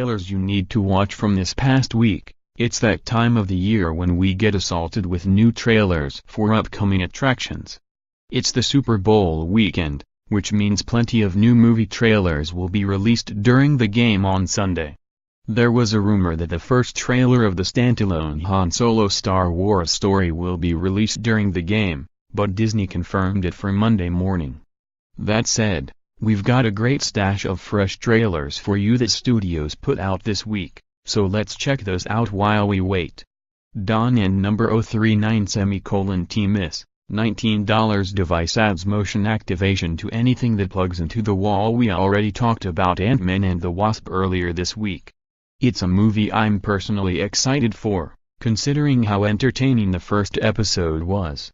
trailers you need to watch from this past week. It's that time of the year when we get assaulted with new trailers for upcoming attractions. It's the Super Bowl weekend, which means plenty of new movie trailers will be released during the game on Sunday. There was a rumor that the first trailer of the standalone Han Solo Star Wars story will be released during the game, but Disney confirmed it for Monday morning. That said, we've got a great stash of fresh trailers for you that studios put out this week, so let's check those out while we wait. Dawn and number 039:T-Miss, $19 device adds motion activation to anything that plugs into the wall. We already talked about Ant-Man and the Wasp earlier this week. It's a movie I'm personally excited for, considering how entertaining the first episode was.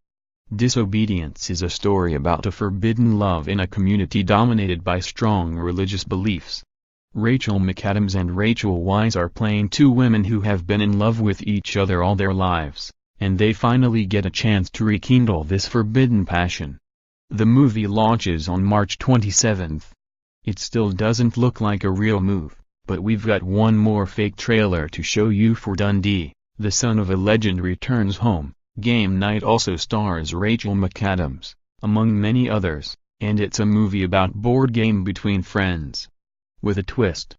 Disobedience is a story about a forbidden love in a community dominated by strong religious beliefs. Rachel McAdams and Rachel Weisz are playing two women who have been in love with each other all their lives, and they finally get a chance to rekindle this forbidden passion. The movie launches on March 27th. It still doesn't look like a real move, but we've got one more fake trailer to show you for Dundee, the son of a legend returns home. Game night also stars Rachel McAdams, among many others, and it's a movie about board game between friends. With a twist.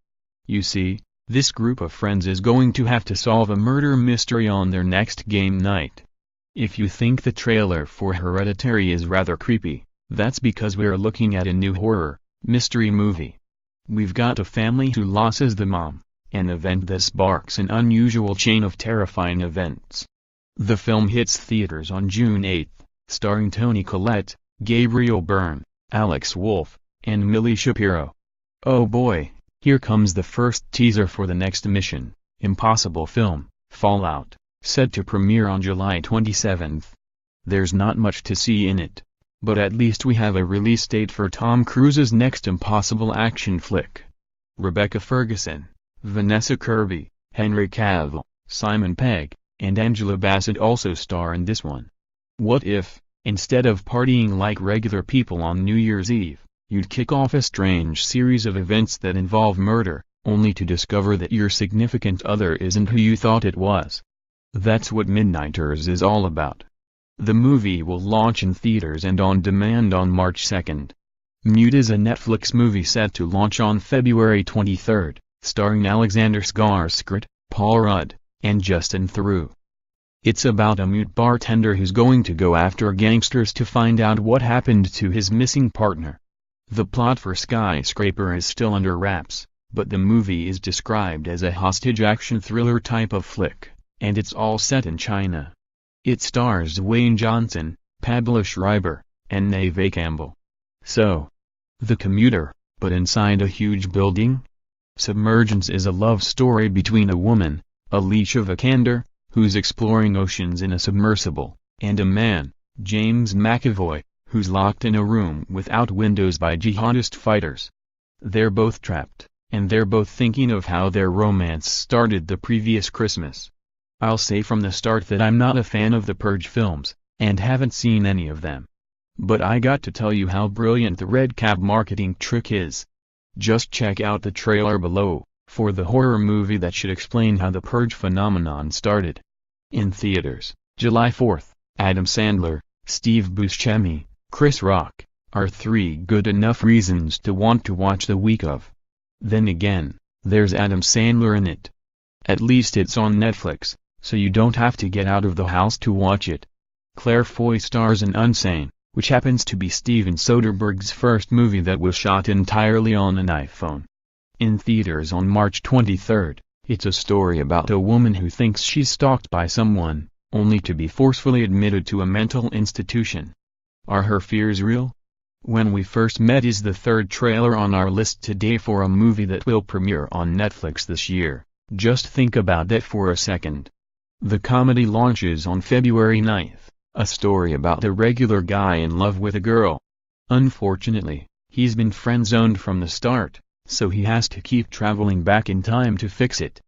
You see, this group of friends is going to have to solve a murder mystery on their next game night. If you think the trailer for Hereditary is rather creepy, that's because we're looking at a new horror, mystery movie. We've got a family who loses the mom, an event that sparks an unusual chain of terrifying events. The film hits theaters on June 8, starring Toni Collette, Gabriel Byrne, Alex Wolff, and Millie Shapiro. Oh boy, here comes the first teaser for the next Mission Impossible film, Fallout, set to premiere on July 27. There's not much to see in it, but at least we have a release date for Tom Cruise's next impossible action flick. Rebecca Ferguson, Vanessa Kirby, Henry Cavill, Simon Pegg, and Angela Bassett also star in this one. What if, instead of partying like regular people on New Year's Eve, you'd kick off a strange series of events that involve murder, only to discover that your significant other isn't who you thought it was? That's what Midnighters is all about. The movie will launch in theaters and on demand on March 2nd. Mute is a Netflix movie set to launch on February 23, starring Alexander Skarsgård, Paul Rudd, and Justin Theroux. It's about a mute bartender who's going to go after gangsters to find out what happened to his missing partner. The plot for Skyscraper is still under wraps, but the movie is described as a hostage action thriller type of flick, and it's all set in China. It stars Dwayne Johnson, Pablo Schreiber, and Neve Campbell. So, The Commuter, but inside a huge building? Submergence is a love story between a woman, Alicia Vikander, who's exploring oceans in a submersible, and a man, James McAvoy, who's locked in a room without windows by jihadist fighters. They're both trapped, and they're both thinking of how their romance started the previous Christmas. I'll say from the start that I'm not a fan of the Purge films, and haven't seen any of them. But I got to tell you how brilliant the red cap marketing trick is. Just check out the trailer below, for the horror movie that should explain how the Purge phenomenon started. In theaters, July 4th, Adam Sandler, Steve Buscemi, Chris Rock, are three good enough reasons to want to watch the week of. Then again, there's Adam Sandler in it. At least it's on Netflix, so you don't have to get out of the house to watch it. Claire Foy stars in Unsane, which happens to be Steven Soderbergh's first movie that was shot entirely on an iPhone. In theaters on March 23, it's a story about a woman who thinks she's stalked by someone, only to be forcefully admitted to a mental institution. Are her fears real? When We First Met is the third trailer on our list today for a movie that will premiere on Netflix this year. Just think about that for a second. The comedy launches on February 9th, a story about a regular guy in love with a girl. Unfortunately, he's been friend-zoned from the start, so he has to keep traveling back in time to fix it.